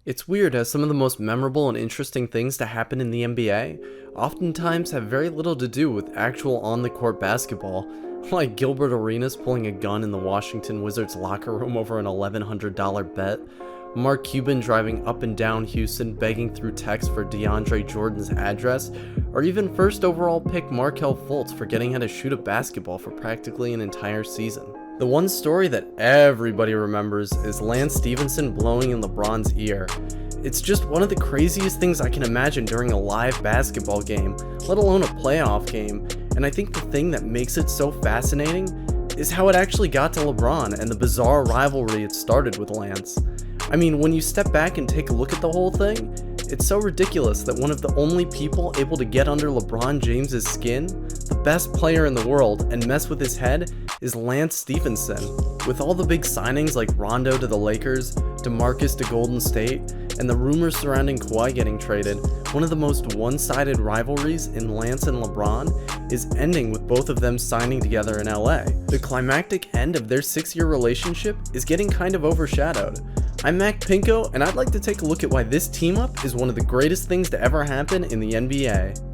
It's weird how some of the most memorable and interesting things to happen in the NBA oftentimes have very little to do with actual on-the-court basketball, like Gilbert Arenas pulling a gun in the Washington Wizards locker room over an $1,100 bet, Mark Cuban driving up and down Houston begging through text for DeAndre Jordan's address, or even first overall pick Markelle Fultz forgetting how to shoot a basketball for practically an entire season. The one story that everybody remembers is Lance Stephenson blowing in LeBron's ear. It's just one of the craziest things I can imagine during a live basketball game, let alone a playoff game, and I think the thing that makes it so fascinating is how it actually got to LeBron and the bizarre rivalry it started with Lance. I mean, when you step back and take a look at the whole thing, it's so ridiculous that one of the only people able to get under LeBron James's skin, the best player in the world, and mess with his head is Lance Stephenson. With all the big signings like Rondo to the Lakers, DeMarcus to Golden State, and the rumors surrounding Kawhi getting traded, one of the most one-sided rivalries in Lance and LeBron is ending with both of them signing together in LA. The climactic end of their 6-year relationship is getting kind of overshadowed. I'm Mack Pinko, and I'd like to take a look at why this team-up is one of the greatest things to ever happen in the NBA.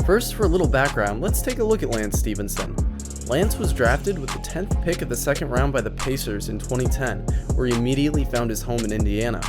First, for a little background, let's take a look at Lance Stephenson. Lance was drafted with the 10th pick of the second round by the Pacers in 2010, where he immediately found his home in Indiana.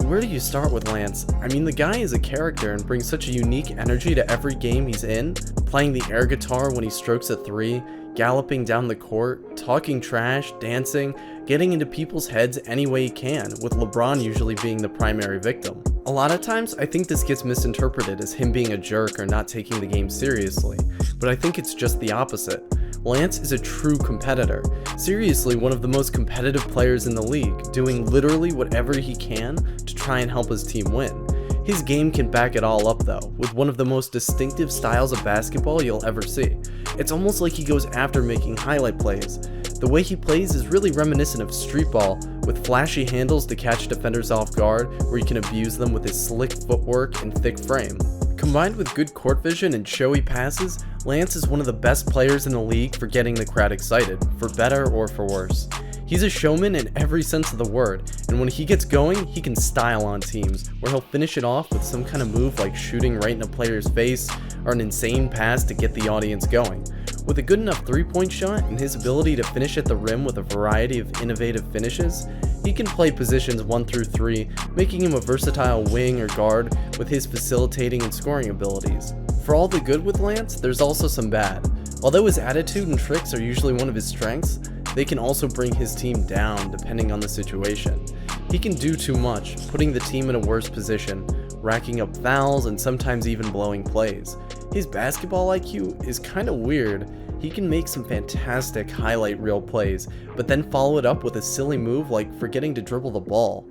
Where do you start with Lance? I mean, the guy is a character and brings such a unique energy to every game he's in, playing the air guitar when he strokes a three, galloping down the court, talking trash, dancing, getting into people's heads any way he can, with LeBron usually being the primary victim. A lot of times, I think this gets misinterpreted as him being a jerk or not taking the game seriously, but I think it's just the opposite. Lance is a true competitor, seriously one of the most competitive players in the league, doing literally whatever he can to try and help his team win. His game can back it all up though, with one of the most distinctive styles of basketball you'll ever see. It's almost like he goes after making highlight plays. The way he plays is really reminiscent of street ball, with flashy handles to catch defenders off guard, where he can abuse them with his slick footwork and thick frame. Combined with good court vision and showy passes, Lance is one of the best players in the league for getting the crowd excited, for better or for worse. He's a showman in every sense of the word, and when he gets going, he can style on teams, where he'll finish it off with some kind of move like shooting right in a player's face, or an insane pass to get the audience going. With a good enough three-point shot and his ability to finish at the rim with a variety of innovative finishes, he can play positions 1 through 3, making him a versatile wing or guard with his facilitating and scoring abilities. For all the good with Lance, there's also some bad. Although his attitude and tricks are usually one of his strengths, they can also bring his team down depending on the situation. He can do too much, putting the team in a worse position, racking up fouls and sometimes even blowing plays. His basketball IQ is kinda weird. He can make some fantastic highlight reel plays, but then follow it up with a silly move like forgetting to dribble the ball.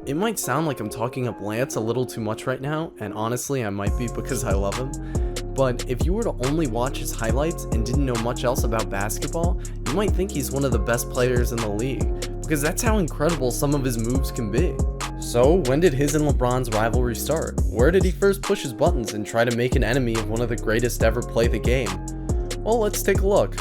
It might sound like I'm talking up Lance a little too much right now, and honestly I might be because I love him. But if you were to only watch his highlights and didn't know much else about basketball, you might think he's one of the best players in the league, because that's how incredible some of his moves can be. So, when did his and LeBron's rivalry start? Where did he first push his buttons and try to make an enemy of one of the greatest to ever play the game? Well, let's take a look.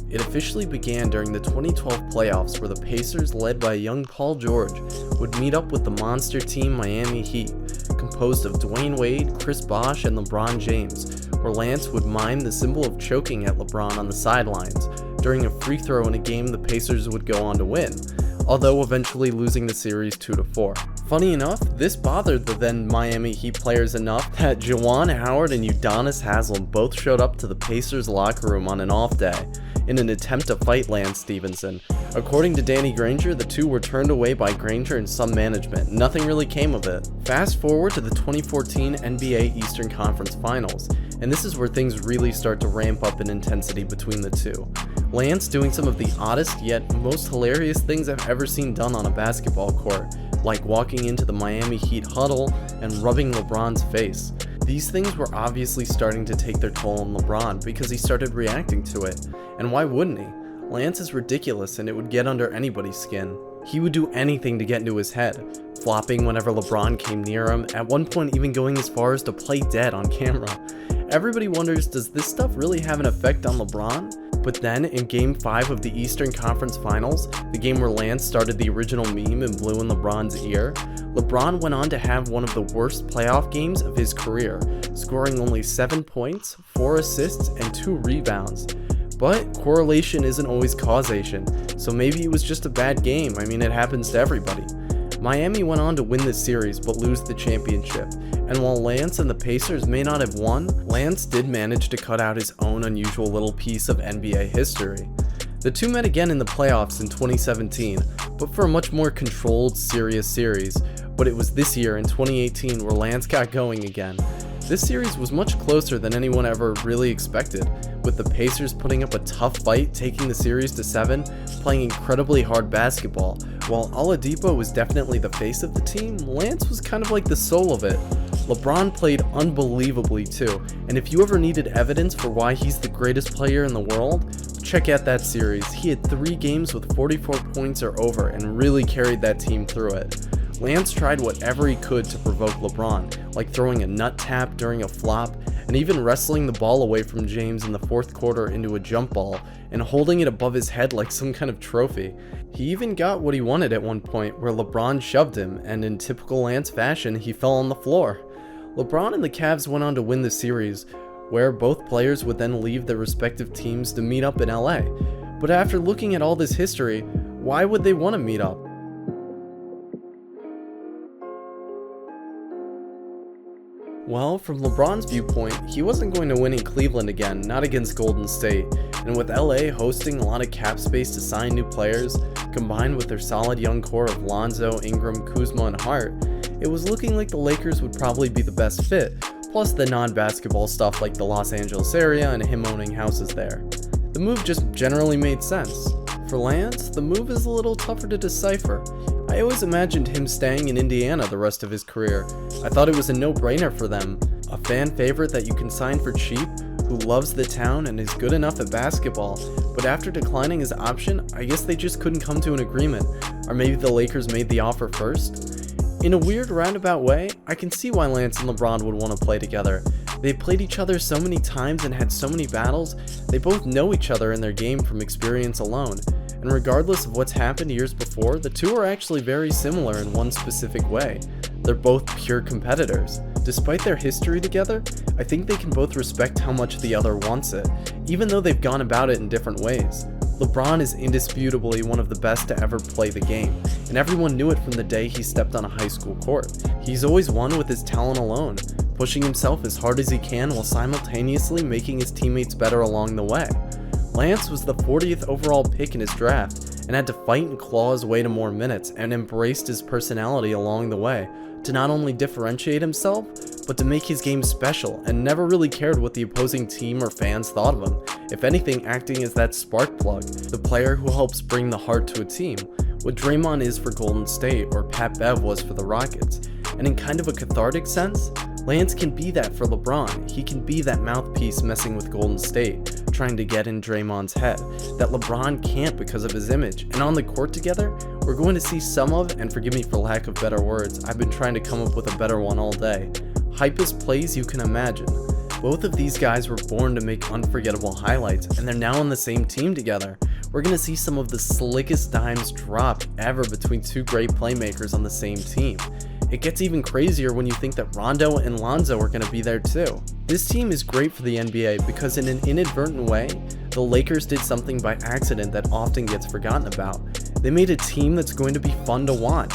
It officially began during the 2012 playoffs, where the Pacers, led by young Paul George, would meet up with the monster team Miami Heat, composed of Dwayne Wade, Chris Bosh, and LeBron James, where Lance would mime the symbol of choking at LeBron on the sidelines during a free throw in a game the Pacers would go on to win, although eventually losing the series 2-4. Funny enough, this bothered the then Miami Heat players enough that Juwan Howard and Udonis Haslem both showed up to the Pacers locker room on an off day in an attempt to fight Lance Stephenson. According to Danny Granger, the two were turned away by Granger and some management. Nothing really came of it. Fast forward to the 2014 NBA Eastern Conference Finals, and this is where things really start to ramp up in intensity between the two. Lance doing some of the oddest yet most hilarious things I've ever seen done on a basketball court, like walking into the Miami Heat huddle and rubbing LeBron's face. These things were obviously starting to take their toll on LeBron because he started reacting to it, and why wouldn't he? Lance is ridiculous and it would get under anybody's skin. He would do anything to get into his head. flopping whenever LeBron came near him, at one point even going as far as to play dead on camera. Everybody wonders, does this stuff really have an effect on LeBron? But then, in Game 5 of the Eastern Conference Finals, the game where Lance started the original meme and blew in LeBron's ear, LeBron went on to have one of the worst playoff games of his career, scoring only 7 points, 4 assists, and 2 rebounds. But correlation isn't always causation, so maybe it was just a bad game. I mean, it happens to everybody. Miami went on to win this series but lose the championship, and while Lance and the Pacers may not have won, Lance did manage to cut out his own unusual little piece of NBA history. The two met again in the playoffs in 2017, but for a much more controlled, serious series, but it was this year in 2018 where Lance got going again. This series was much closer than anyone ever really expected, with the Pacers putting up a tough fight, taking the series to 7, playing incredibly hard basketball. While Oladipo was definitely the face of the team, Lance was kind of like the soul of it. LeBron played unbelievably too, and if you ever needed evidence for why he's the greatest player in the world, check out that series. He had 3 games with 44 points or over and really carried that team through it. Lance tried whatever he could to provoke LeBron, like throwing a nut tap during a flop, and even wrestling the ball away from James in the 4th quarter into a jump ball, and holding it above his head like some kind of trophy. He even got what he wanted at one point, where LeBron shoved him, and in typical Lance fashion, he fell on the floor. LeBron and the Cavs went on to win the series, where both players would then leave their respective teams to meet up in LA. But after looking at all this history, why would they want to meet up? Well, from LeBron's viewpoint, he wasn't going to win in Cleveland again, not against Golden State, and with LA hosting a lot of cap space to sign new players, combined with their solid young core of Lonzo, Ingram, Kuzma, and Hart, it was looking like the Lakers would probably be the best fit, plus the non-basketball stuff like the Los Angeles area and him owning houses there. The move just generally made sense. For Lance, the move is a little tougher to decipher. I always imagined him staying in Indiana the rest of his career. I thought it was a no-brainer for them. A fan favorite that you can sign for cheap, who loves the town and is good enough at basketball, but after declining his option, I guess they just couldn't come to an agreement. Or maybe the Lakers made the offer first? In a weird roundabout way, I can see why Lance and LeBron would want to play together. They played each other so many times and had so many battles, they both know each other in their game from experience alone. And regardless of what's happened years before, the two are actually very similar in one specific way. They're both pure competitors. Despite their history together, I think they can both respect how much the other wants it, even though they've gone about it in different ways. LeBron is indisputably one of the best to ever play the game, and everyone knew it from the day he stepped on a high school court. He's always won with his talent alone, pushing himself as hard as he can while simultaneously making his teammates better along the way. Lance was the 40th overall pick in his draft, and had to fight and claw his way to more minutes, and embraced his personality along the way, to not only differentiate himself, but to make his game special, and never really cared what the opposing team or fans thought of him, if anything acting as that spark plug, the player who helps bring the heart to a team, what Draymond is for Golden State or Pat Bev was for the Rockets. And in kind of a cathartic sense, Lance can be that for LeBron. He can be that mouthpiece messing with Golden State, trying to get in Draymond's head, that LeBron can't because of his image. And on the court together, we're going to see some of, and forgive me for lack of better words, I've been trying to come up with a better one all day, hypest plays you can imagine. Both of these guys were born to make unforgettable highlights, and they're now on the same team together. We're going to see some of the slickest dimes dropped ever between two great playmakers on the same team. It gets even crazier when you think that Rondo and Lonzo are going to be there too. This team is great for the NBA because in an inadvertent way, the Lakers did something by accident that often gets forgotten about. They made a team that's going to be fun to watch.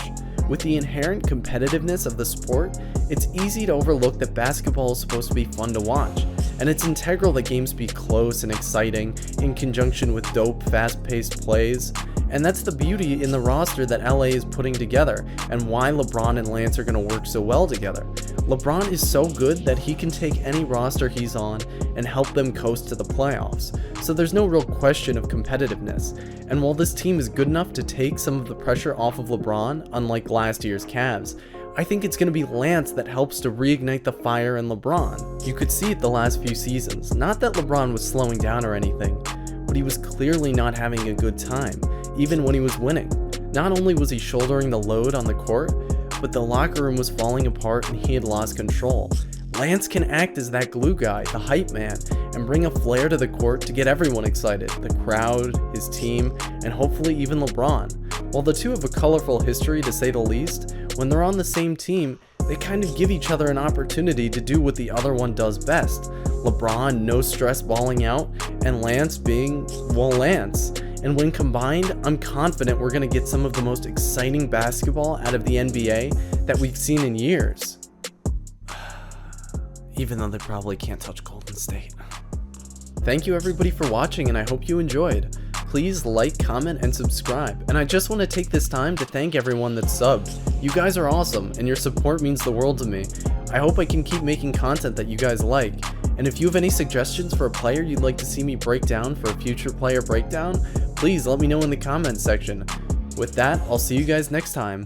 With the inherent competitiveness of the sport, it's easy to overlook that basketball is supposed to be fun to watch, and it's integral that games be close and exciting in conjunction with dope, fast-paced plays. And that's the beauty in the roster that LA is putting together, and why LeBron and Lance are going to work so well together. LeBron is so good that he can take any roster he's on and help them coast to the playoffs, so there's no real question of competitiveness. And while this team is good enough to take some of the pressure off of LeBron, unlike last year's Cavs, I think it's going to be Lance that helps to reignite the fire in LeBron. You could see it the last few seasons, not that LeBron was slowing down or anything, but he was clearly not having a good time, even when he was winning. Not only was he shouldering the load on the court, but the locker room was falling apart and he had lost control. Lance can act as that glue guy, the hype man, and bring a flair to the court to get everyone excited, the crowd, his team, and hopefully even LeBron. While the two have a colorful history to say the least, when they're on the same team, they kind of give each other an opportunity to do what the other one does best. LeBron no stress balling out, and Lance being, well, Lance. And when combined, I'm confident we're going to get some of the most exciting basketball out of the NBA that we've seen in years. Even though they probably can't touch Golden State. Thank you everybody for watching, and I hope you enjoyed. Please like, comment, and subscribe. And I just want to take this time to thank everyone that's subbed. You guys are awesome, and your support means the world to me. I hope I can keep making content that you guys like. And if you have any suggestions for a player you'd like to see me break down for a future player breakdown, please let me know in the comments section. With that, I'll see you guys next time.